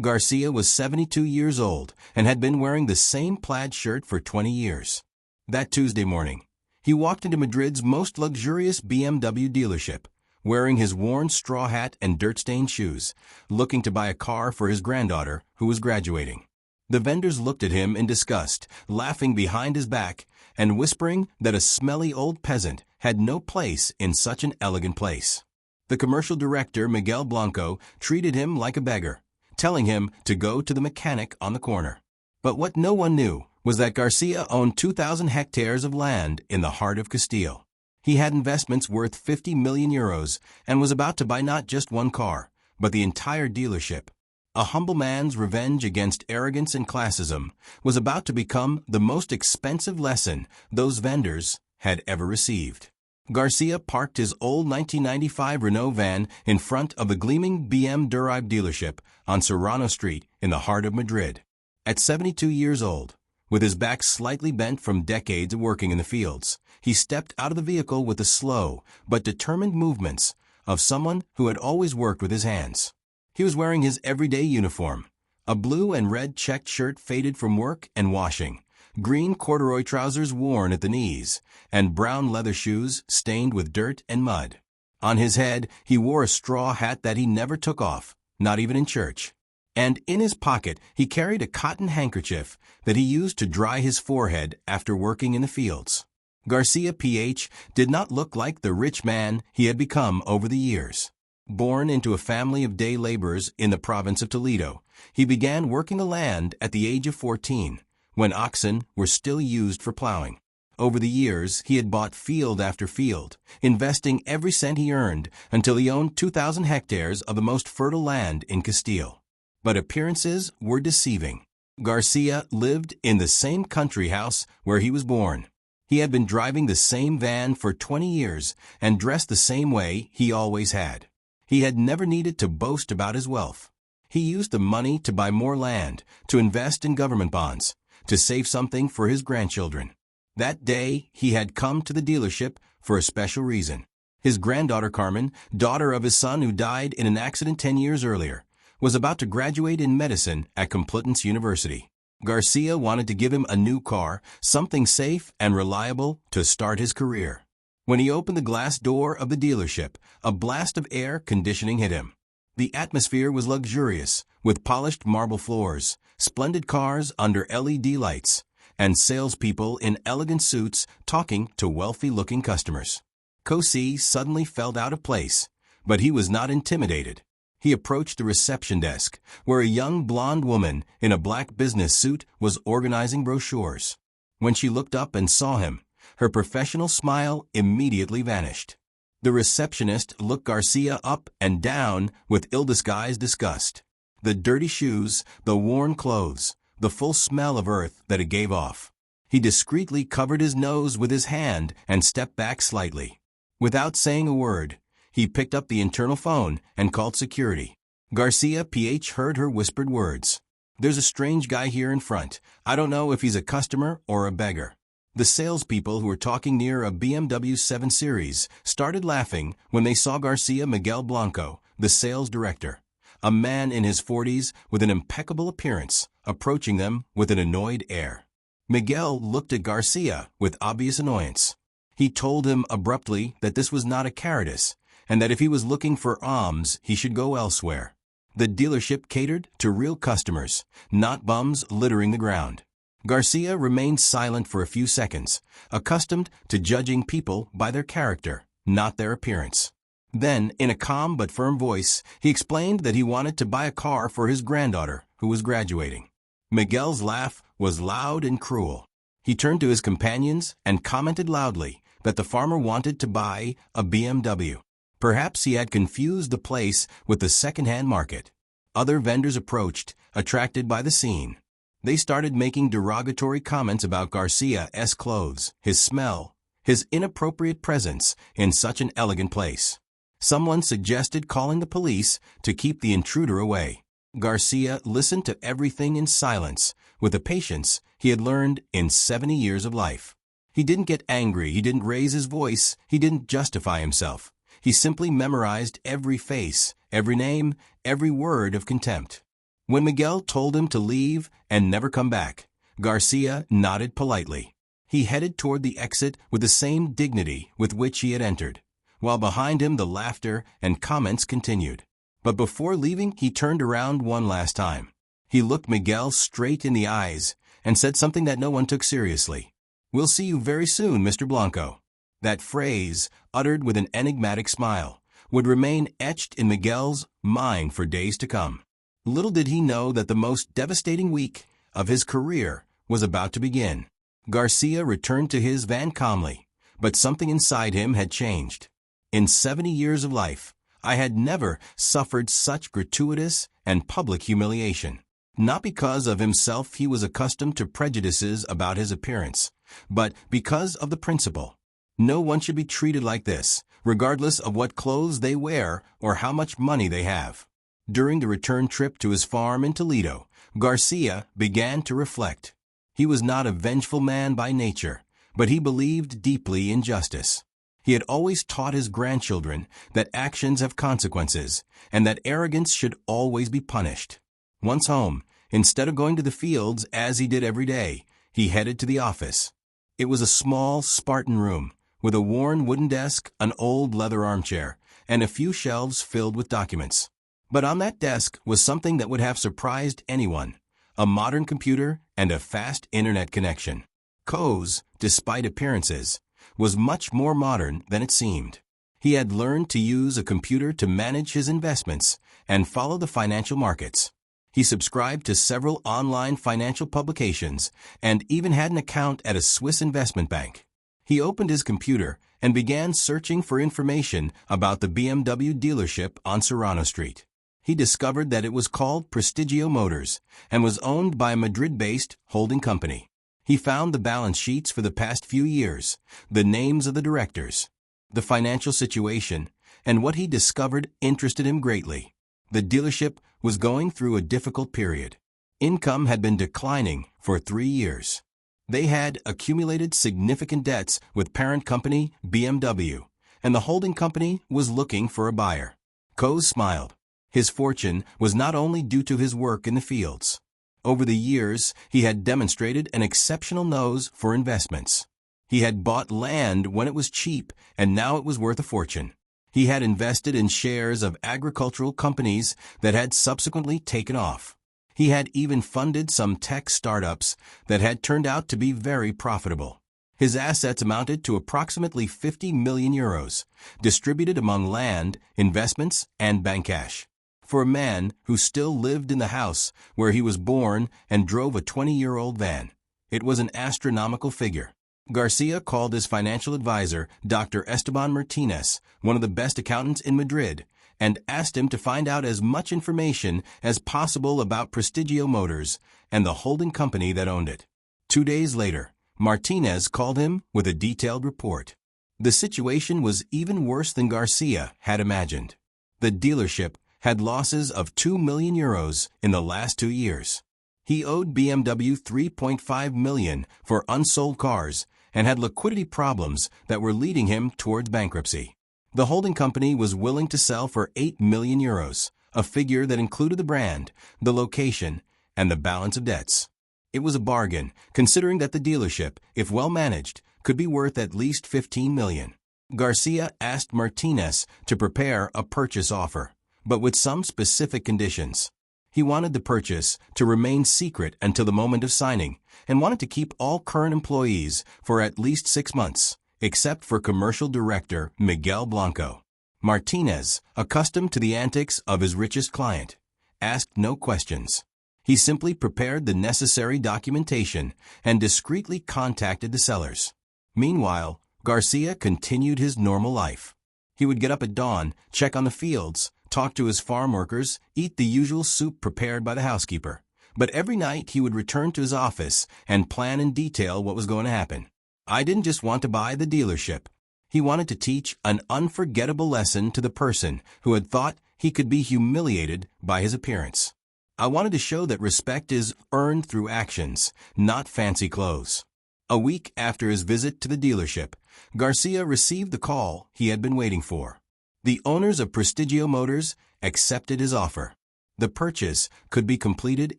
Garcia was 72 years old and had been wearing the same plaid shirt for 20 years. That Tuesday morning, he walked into Madrid's most luxurious BMW dealership, wearing his worn straw hat and dirt-stained shoes, looking to buy a car for his granddaughter, who was graduating. The vendors looked at him in disgust, laughing behind his back and whispering that a smelly old peasant had no place in such an elegant place. The commercial director, Miguel Blanco, treated him like a beggar, telling him to go to the mechanic on the corner. But what no one knew was that Garcia owned 2,000 hectares of land in the heart of Castile. He had investments worth 50 million euros and was about to buy not just one car, but the entire dealership. A humble man's revenge against arrogance and classism was about to become the most expensive lesson those vendors had ever received. Garcia parked his old 1995 Renault van in front of the gleaming BMW dealership on Serrano Street in the heart of Madrid. At 72 years old, with his back slightly bent from decades of working in the fields, he stepped out of the vehicle with the slow but determined movements of someone who had always worked with his hands. He was wearing his everyday uniform, a blue and red checked shirt faded from work and washing, green corduroy trousers worn at the knees, and brown leather shoes stained with dirt and mud. On his head, he wore a straw hat that he never took off, not even in church. And in his pocket, he carried a cotton handkerchief that he used to dry his forehead after working in the fields. Garcia P.H. did not look like the rich man he had become over the years. Born into a family of day laborers in the province of Toledo, he began working the land at the age of 14, when oxen were still used for plowing. Over the years, he had bought field after field, investing every cent he earned until he owned 2,000 hectares of the most fertile land in Castile. But appearances were deceiving. Garcia lived in the same country house where he was born. He had been driving the same van for 20 years and dressed the same way he always had. He had never needed to boast about his wealth. He used the money to buy more land, to invest in government bonds, to save something for his grandchildren. That day, he had come to the dealership for a special reason. His granddaughter Carmen, daughter of his son who died in an accident 10 years earlier, was about to graduate in medicine at Complutense University. Garcia wanted to give him a new car, something safe and reliable to start his career. When he opened the glass door of the dealership, a blast of air conditioning hit him. The atmosphere was luxurious, with polished marble floors, splendid cars under LED lights, and salespeople in elegant suits talking to wealthy-looking customers. Cosi suddenly felt out of place, but he was not intimidated. He approached the reception desk, where a young blonde woman in a black business suit was organizing brochures. When she looked up and saw him, her professional smile immediately vanished. The receptionist looked Garcia up and down with ill-disguised disgust. The dirty shoes, the worn clothes, the full smell of earth that it gave off. He discreetly covered his nose with his hand and stepped back slightly. Without saying a word, he picked up the internal phone and called security. Garcia P.H. heard her whispered words. "There's a strange guy here in front. I don't know if he's a customer or a beggar." The salespeople who were talking near a BMW 7 Series started laughing when they saw Garcia Miguel Blanco, the sales director, a man in his 40s with an impeccable appearance, approaching them with an annoyed air. Miguel looked at Garcia with obvious annoyance. He told him abruptly that this was not a Caritas, and that if he was looking for alms, he should go elsewhere. The dealership catered to real customers, not bums littering the ground. Garcia remained silent for a few seconds, accustomed to judging people by their character, not their appearance. Then, in a calm but firm voice, he explained that he wanted to buy a car for his granddaughter, who was graduating. Miguel's laugh was loud and cruel. He turned to his companions and commented loudly that the farmer wanted to buy a BMW. Perhaps he had confused the place with the second-hand market. Other vendors approached, attracted by the scene. They started making derogatory comments about Garcia's clothes, his smell, his inappropriate presence in such an elegant place. Someone suggested calling the police to keep the intruder away. Garcia listened to everything in silence, with the patience he had learned in 70 years of life. He didn't get angry, he didn't raise his voice, he didn't justify himself. He simply memorized every face, every name, every word of contempt. When Miguel told him to leave and never come back, Garcia nodded politely. He headed toward the exit with the same dignity with which he had entered, while behind him the laughter and comments continued. But before leaving, he turned around one last time. He looked Miguel straight in the eyes and said something that no one took seriously. "We'll see you very soon, Mr. Blanco." That phrase, uttered with an enigmatic smile, would remain etched in Miguel's mind for days to come. Little did he know that the most devastating week of his career was about to begin. Garcia returned to his van calmly, but something inside him had changed. In 70 years of life, I had never suffered such gratuitous and public humiliation. Not because of himself he was accustomed to prejudices about his appearance, but because of the principle. No one should be treated like this, regardless of what clothes they wear or how much money they have. During the return trip to his farm in Toledo, Garcia began to reflect. He was not a vengeful man by nature, but he believed deeply in justice. He had always taught his grandchildren that actions have consequences and that arrogance should always be punished. Once home, instead of going to the fields as he did every day, he headed to the office. It was a small, Spartan room with a worn wooden desk, an old leather armchair, and a few shelves filled with documents. But on that desk was something that would have surprised anyone: a modern computer and a fast internet connection. Coase, despite appearances, was much more modern than it seemed. He had learned to use a computer to manage his investments and follow the financial markets. He subscribed to several online financial publications and even had an account at a Swiss investment bank. He opened his computer and began searching for information about the BMW dealership on Serrano Street. He discovered that it was called Prestigio Motors and was owned by a Madrid-based holding company. He found the balance sheets for the past few years, the names of the directors. The financial situation and what he discovered interested him greatly. The dealership was going through a difficult period. Income had been declining for 3 years. They had accumulated significant debts with parent company BMW, and the holding company was looking for a buyer. Coase smiled. His fortune was not only due to his work in the fields. Over the years, he had demonstrated an exceptional nose for investments. He had bought land when it was cheap, and now it was worth a fortune. He had invested in shares of agricultural companies that had subsequently taken off. He had even funded some tech startups that had turned out to be very profitable. His assets amounted to approximately 50 million euros, distributed among land, investments, and bank cash. For a man who still lived in the house where he was born and drove a 20-year-old van, it was an astronomical figure. Garcia called his financial advisor, Dr. Esteban Martinez, one of the best accountants in Madrid, and asked him to find out as much information as possible about Prestigio Motors and the holding company that owned it. 2 days later, Martinez called him with a detailed report. The situation was even worse than Garcia had imagined. The dealership had losses of 2 million euros in the last 2 years. He owed BMW 3.5 million for unsold cars and had liquidity problems that were leading him towards bankruptcy. The holding company was willing to sell for 8 million euros, a figure that included the brand, the location, and the balance of debts. It was a bargain, considering that the dealership, if well managed, could be worth at least 15 million. Garcia asked Martinez to prepare a purchase offer, but with some specific conditions. He wanted the purchase to remain secret until the moment of signing and wanted to keep all current employees for at least 6 months, except for commercial director Miguel Blanco. Martinez, accustomed to the antics of his richest client, asked no questions. He simply prepared the necessary documentation and discreetly contacted the sellers. Meanwhile, Garcia continued his normal life. He would get up at dawn, check on the fields, talk to his farm workers, eat the usual soup prepared by the housekeeper. But every night he would return to his office and plan in detail what was going to happen. I didn't just want to buy the dealership. He wanted to teach an unforgettable lesson to the person who had thought he could be humiliated by his appearance. I wanted to show that respect is earned through actions, not fancy clothes. A week after his visit to the dealership, Garcia received the call he had been waiting for. The owners of Prestigio Motors accepted his offer. The purchase could be completed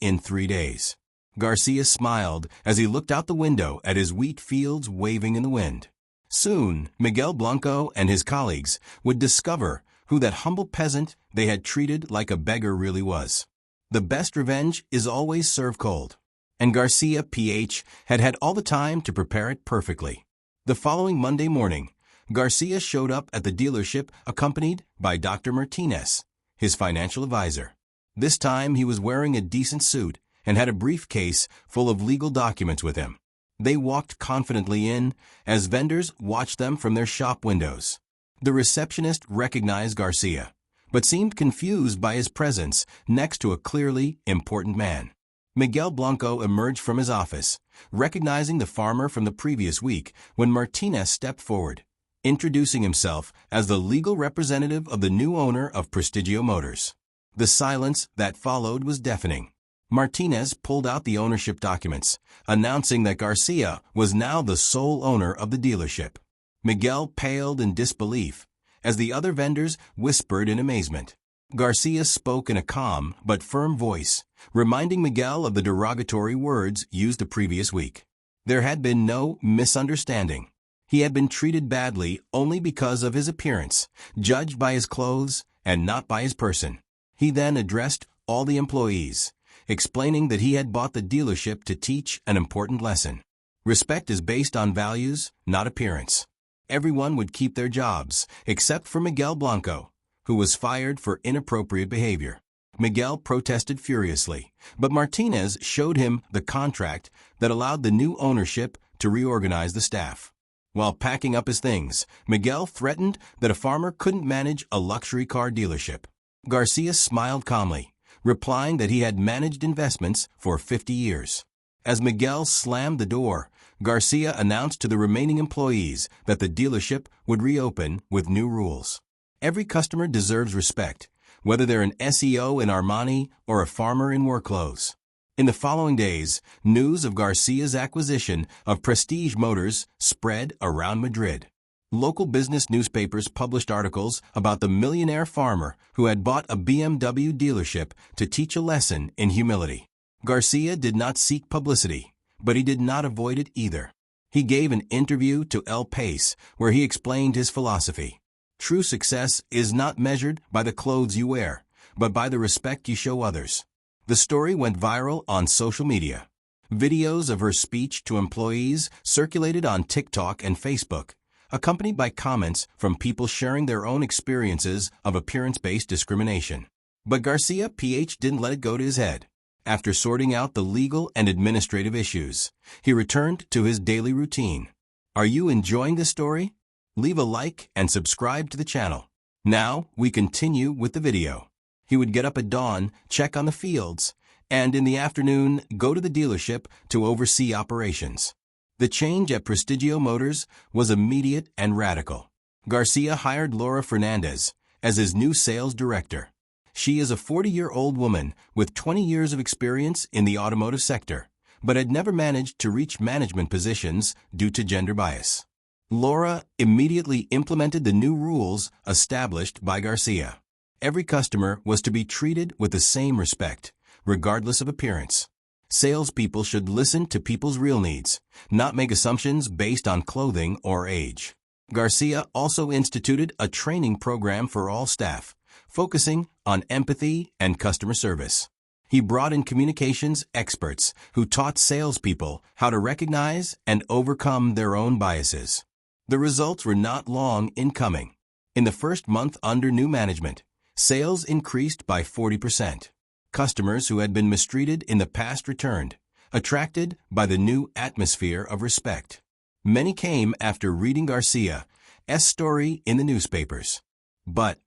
in 3 days. Garcia smiled as he looked out the window at his wheat fields waving in the wind. Soon, Miguel Blanco and his colleagues would discover who that humble peasant they had treated like a beggar really was. The best revenge is always served cold, and Garcia PH had had all the time to prepare it perfectly. The following Monday morning, Garcia showed up at the dealership accompanied by Dr. Martinez, his financial advisor. This time he was wearing a decent suit and had a briefcase full of legal documents with him. They walked confidently in as vendors watched them from their shop windows. The receptionist recognized Garcia, but seemed confused by his presence next to a clearly important man. Miguel Blanco emerged from his office, recognizing the farmer from the previous week when Martinez stepped forward, introducing himself as the legal representative of the new owner of Prestigio Motors. The silence that followed was deafening. Martinez pulled out the ownership documents, announcing that Garcia was now the sole owner of the dealership. Miguel paled in disbelief, as the other vendors whispered in amazement. Garcia spoke in a calm but firm voice, reminding Miguel of the derogatory words used the previous week. There had been no misunderstanding. He had been treated badly only because of his appearance, judged by his clothes and not by his person. He then addressed all the employees, explaining that he had bought the dealership to teach an important lesson. Respect is based on values, not appearance. Everyone would keep their jobs, except for Miguel Blanco, who was fired for inappropriate behavior. Miguel protested furiously, but Martinez showed him the contract that allowed the new ownership to reorganize the staff. While packing up his things, Miguel threatened that a farmer couldn't manage a luxury car dealership. Garcia smiled calmly, replying that he had managed investments for 50 years. As Miguel slammed the door, Garcia announced to the remaining employees that the dealership would reopen with new rules. Every customer deserves respect, whether they're an SEO in Armani or a farmer in work clothes. In the following days, news of Garcia's acquisition of Prestige Motors spread around Madrid. Local business newspapers published articles about the millionaire farmer who had bought a BMW dealership to teach a lesson in humility. Garcia did not seek publicity, but he did not avoid it either. He gave an interview to El País where he explained his philosophy. True success is not measured by the clothes you wear, but by the respect you show others. The story went viral on social media. Videos of her speech to employees circulated on TikTok and Facebook, accompanied by comments from people sharing their own experiences of appearance-based discrimination. But Garcia PH didn't let it go to his head. After sorting out the legal and administrative issues, he returned to his daily routine. Are you enjoying this story? Leave a like and subscribe to the channel. Now, we continue with the video. He would get up at dawn, check on the fields, and in the afternoon, go to the dealership to oversee operations. The change at Prestigio Motors was immediate and radical. Garcia hired Laura Fernandez as his new sales director. She is a 40-year-old woman with 20 years of experience in the automotive sector, but had never managed to reach management positions due to gender bias. Laura immediately implemented the new rules established by Garcia. Every customer was to be treated with the same respect, regardless of appearance. Salespeople should listen to people's real needs, not make assumptions based on clothing or age. Garcia also instituted a training program for all staff, focusing on empathy and customer service. He brought in communications experts who taught salespeople how to recognize and overcome their own biases. The results were not long in coming. In the first month under new management, sales increased by 40%. Customers who had been mistreated in the past returned, attracted by the new atmosphere of respect. Many came after reading Garcia's story in the newspapers. But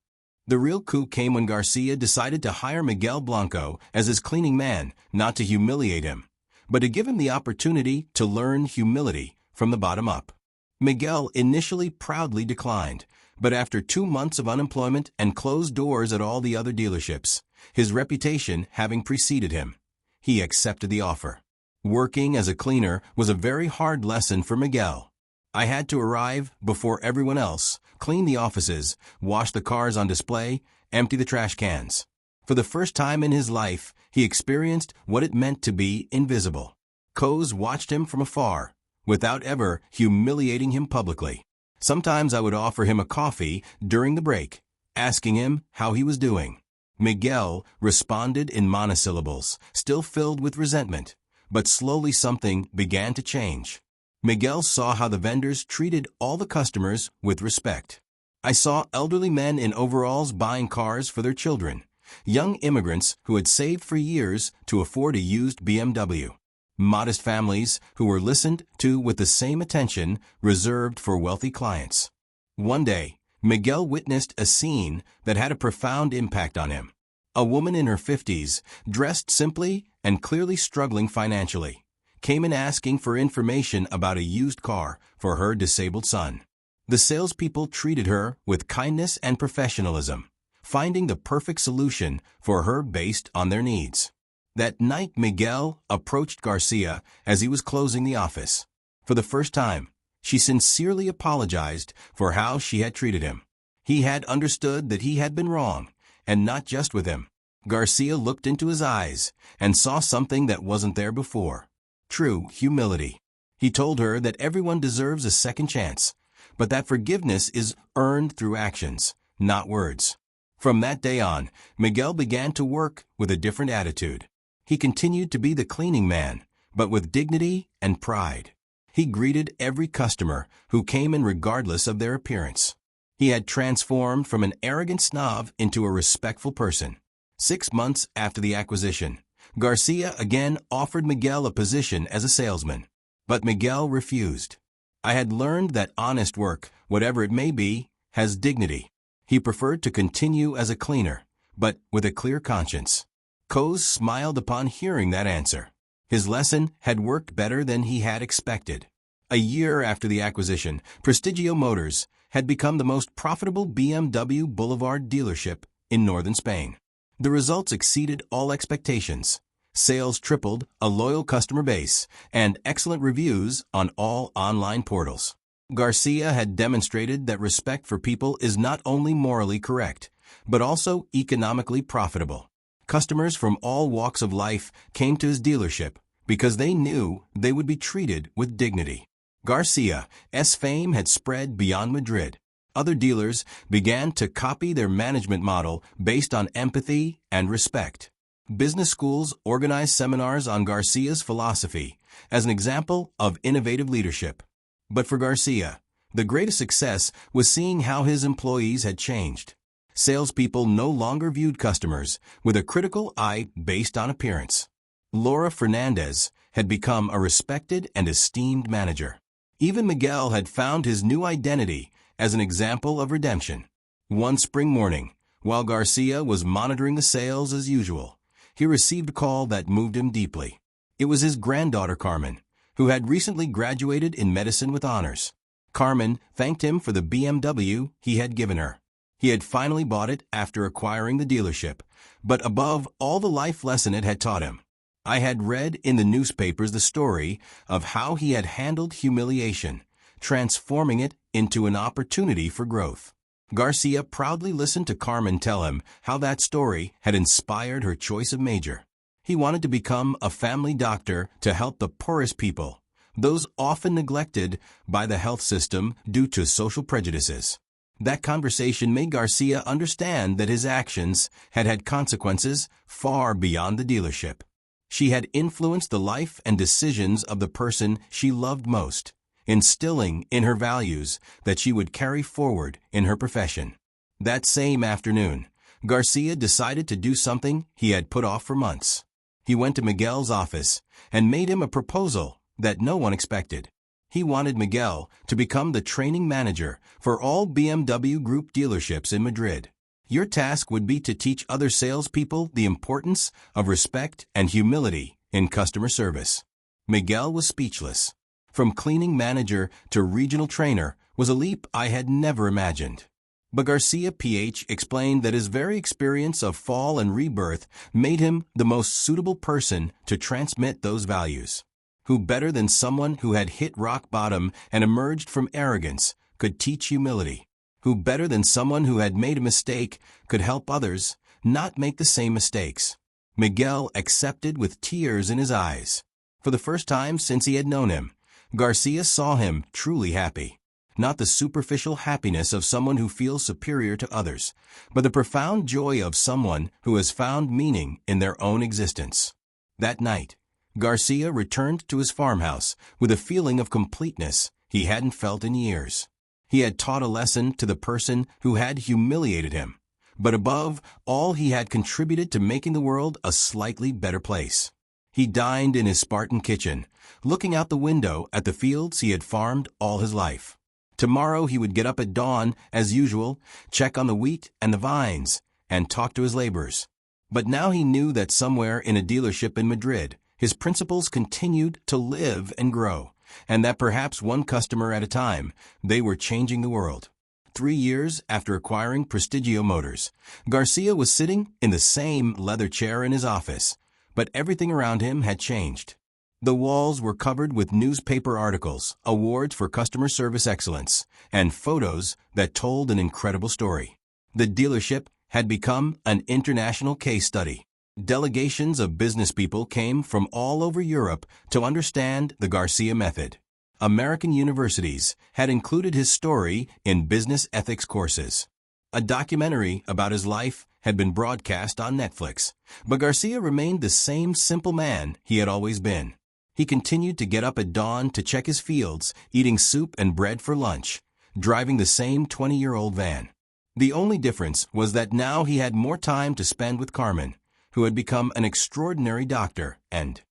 the real coup came when Garcia decided to hire Miguel Blanco as his cleaning man, not to humiliate him, but to give him the opportunity to learn humility from the bottom up. Miguel initially proudly declined, but after 2 months of unemployment and closed doors at all the other dealerships, his reputation having preceded him, he accepted the offer. Working as a cleaner was a very hard lesson for Miguel. I had to arrive before everyone else, clean the offices, wash the cars on display, empty the trash cans. For the first time in his life, he experienced what it meant to be invisible. Coase watched him from afar, without ever humiliating him publicly. Sometimes I would offer him a coffee during the break, asking him how he was doing. Miguel responded in monosyllables, still filled with resentment, but slowly something began to change. Miguel saw how the vendors treated all the customers with respect. I saw elderly men in overalls buying cars for their children, young immigrants who had saved for years to afford a used BMW, modest families who were listened to with the same attention reserved for wealthy clients. One day, Miguel witnessed a scene that had a profound impact on him. A woman in her 50s, dressed simply and clearly struggling financially, came in asking for information about a used car for her disabled son. The salespeople treated her with kindness and professionalism, finding the perfect solution for her based on their needs. That night, Miguel approached Garcia as he was closing the office. For the first time, she sincerely apologized for how she had treated him. He had understood that he had been wrong, and not just with him. Garcia looked into his eyes and saw something that wasn't there before. True humility. He told her that everyone deserves a second chance, but that forgiveness is earned through actions, not words. From that day on, Miguel began to work with a different attitude. He continued to be the cleaning man, but with dignity and pride. He greeted every customer who came in regardless of their appearance. He had transformed from an arrogant snob into a respectful person. 6 months after the acquisition, Garcia again offered Miguel a position as a salesman, but Miguel refused. I had learned that honest work, whatever it may be, has dignity. He preferred to continue as a cleaner, but with a clear conscience. Coase smiled upon hearing that answer. His lesson had worked better than he had expected. A year after the acquisition, Prestigio Motors had become the most profitable BMW Boulevard dealership in northern Spain. The results exceeded all expectations. Sales tripled, a loyal customer base, and excellent reviews on all online portals. Garcia had demonstrated that respect for people is not only morally correct, but also economically profitable. Customers from all walks of life came to his dealership because they knew they would be treated with dignity. Garcia's fame had spread beyond Madrid. Other dealers began to copy their management model based on empathy and respect. Business schools organized seminars on Garcia's philosophy as an example of innovative leadership. But for Garcia, the greatest success was seeing how his employees had changed. Salespeople no longer viewed customers with a critical eye based on appearance. Laura Fernandez had become a respected and esteemed manager. Even Miguel had found his new identity as an example of redemption. One spring morning, while Garcia was monitoring the sales as usual, he received a call that moved him deeply. It was his granddaughter Carmen, who had recently graduated in medicine with honors. Carmen thanked him for the BMW he had given her. He had finally bought it after acquiring the dealership, but above all the life lesson it had taught him. I had read in the newspapers the story of how he had handled humiliation, transforming it into an opportunity for growth. Garcia proudly listened to Carmen tell him how that story had inspired her choice of major. He wanted to become a family doctor to help the poorest people, those often neglected by the health system due to social prejudices. That conversation made Garcia understand that his actions had had consequences far beyond the dealership. She had influenced the life and decisions of the person she loved most, instilling in her values that she would carry forward in her profession. That same afternoon, Garcia decided to do something he had put off for months. He went to Miguel's office and made him a proposal that no one expected. He wanted Miguel to become the training manager for all BMW Group dealerships in Madrid. Your task would be to teach other salespeople the importance of respect and humility in customer service. Miguel was speechless. From cleaning manager to regional trainer was a leap I had never imagined. But Garcia PH explained that his very experience of fall and rebirth made him the most suitable person to transmit those values. Who better than someone who had hit rock bottom and emerged from arrogance could teach humility? Who better than someone who had made a mistake could help others not make the same mistakes. Miguel accepted with tears in his eyes. For the first time since he had known him, Garcia saw him truly happy. Not the superficial happiness of someone who feels superior to others, but the profound joy of someone who has found meaning in their own existence. That night, Garcia returned to his farmhouse with a feeling of completeness he hadn't felt in years. He had taught a lesson to the person who had humiliated him, but above all he had contributed to making the world a slightly better place. He dined in his Spartan kitchen, looking out the window at the fields he had farmed all his life. Tomorrow he would get up at dawn, as usual, check on the wheat and the vines, and talk to his laborers. But now he knew that somewhere in a dealership in Madrid, his principles continued to live and grow, and that perhaps one customer at a time, they were changing the world. 3 years after acquiring Prestigio Motors, Garcia was sitting in the same leather chair in his office, but everything around him had changed. The walls were covered with newspaper articles, awards for customer service excellence, and photos that told an incredible story. The dealership had become an international case study. Delegations of business people came from all over Europe to understand the Garcia method. American universities had included his story in business ethics courses. A documentary about his life had been broadcast on Netflix, but Garcia remained the same simple man he had always been. He continued to get up at dawn to check his fields, eating soup and bread for lunch, driving the same 20-year-old van. The only difference was that now he had more time to spend with Carmen, who had become an extraordinary doctor and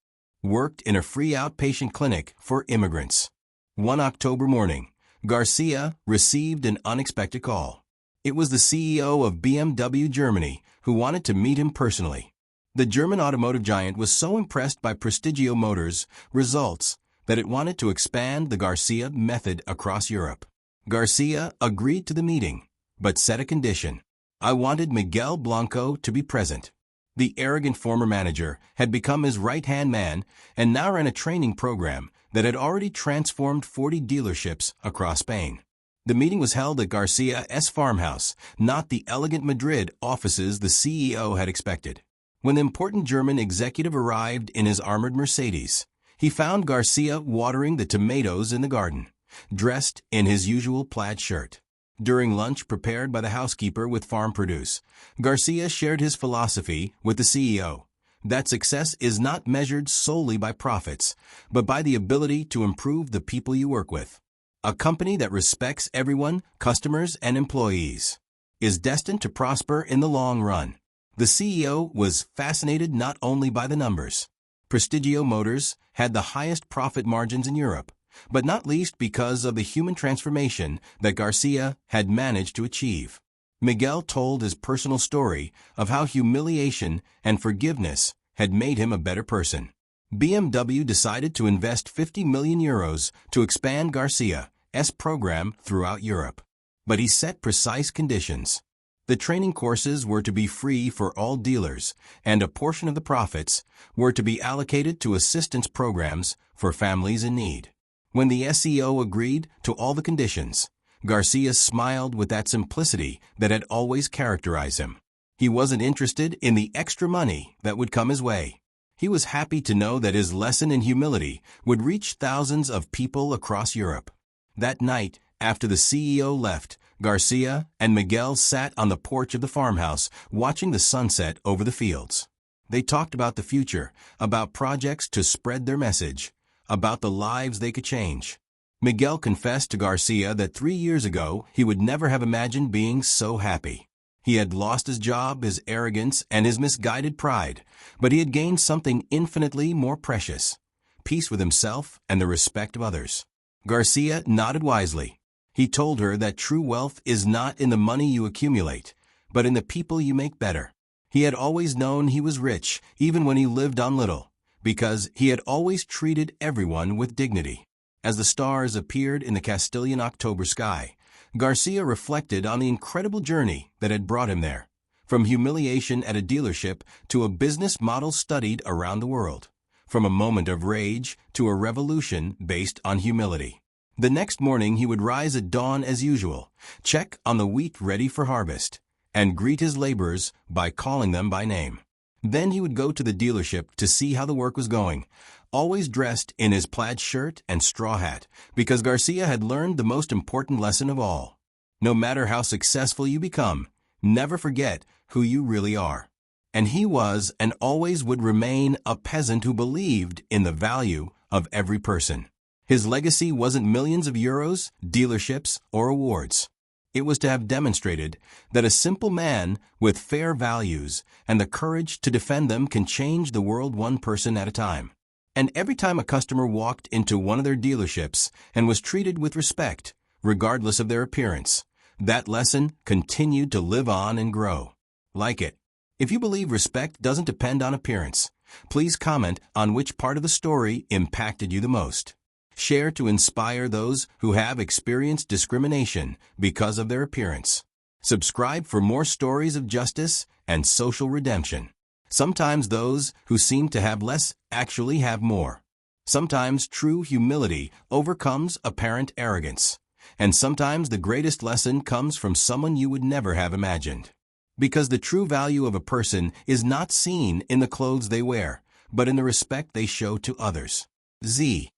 worked in a free outpatient clinic for immigrants. One October morning, Garcia received an unexpected call. It was the CEO of BMW Germany who wanted to meet him personally. The German automotive giant was so impressed by Prestigio Motors' results that it wanted to expand the Garcia method across Europe. Garcia agreed to the meeting, but set a condition. I wanted Miguel Blanco to be present. The arrogant former manager had become his right-hand man and now ran a training program that had already transformed 40 dealerships across Spain. The meeting was held at Garcia's farmhouse, not the elegant Madrid offices the CEO had expected. When the important German executive arrived in his armored Mercedes, he found Garcia watering the tomatoes in the garden, dressed in his usual plaid shirt. During lunch prepared by the housekeeper with farm produce, Garcia shared his philosophy with the CEO, that success is not measured solely by profits, but by the ability to improve the people you work with. A company that respects everyone, customers and employees, is destined to prosper in the long run. The CEO was fascinated not only by the numbers. Prestigio Motors had the highest profit margins in Europe, but not least because of the human transformation that Garcia had managed to achieve. Miguel told his personal story of how humiliation and forgiveness had made him a better person. BMW decided to invest 50 million euros to expand Garcia's program throughout Europe. But he set precise conditions. The training courses were to be free for all dealers, and a portion of the profits were to be allocated to assistance programs for families in need. When the SEO agreed to all the conditions, Garcia smiled with that simplicity that had always characterized him. He wasn't interested in the extra money that would come his way. He was happy to know that his lesson in humility would reach thousands of people across Europe. That night, after the CEO left, Garcia and Miguel sat on the porch of the farmhouse, watching the sunset over the fields. They talked about the future, about projects to spread their message, about the lives they could change. Miguel confessed to Garcia that 3 years ago he would never have imagined being so happy. He had lost his job, his arrogance, and his misguided pride, but he had gained something infinitely more precious: peace with himself and the respect of others. Garcia nodded wisely. He told her that true wealth is not in the money you accumulate, but in the people you make better. He had always known he was rich, even when he lived on little, because he had always treated everyone with dignity. As the stars appeared in the Castilian October sky, Garcia reflected on the incredible journey that had brought him there, from humiliation at a dealership to a business model studied around the world, from a moment of rage to a revolution based on humility. The next morning he would rise at dawn as usual, check on the wheat ready for harvest, and greet his laborers by calling them by name. Then he would go to the dealership to see how the work was going, always dressed in his plaid shirt and straw hat, because Garcia had learned the most important lesson of all. No matter how successful you become, never forget who you really are. And he was and always would remain a peasant who believed in the value of every person. His legacy wasn't millions of euros, dealerships, or awards. It was to have demonstrated that a simple man with fair values and the courage to defend them can change the world one person at a time. And every time a customer walked into one of their dealerships and was treated with respect, regardless of their appearance, that lesson continued to live on and grow. Like it. If you believe respect doesn't depend on appearance, please comment on which part of the story impacted you the most. Share to inspire those who have experienced discrimination because of their appearance. Subscribe for more stories of justice and social redemption. Sometimes those who seem to have less actually have more. Sometimes true humility overcomes apparent arrogance. And sometimes the greatest lesson comes from someone you would never have imagined. Because the true value of a person is not seen in the clothes they wear, but in the respect they show to others. Z.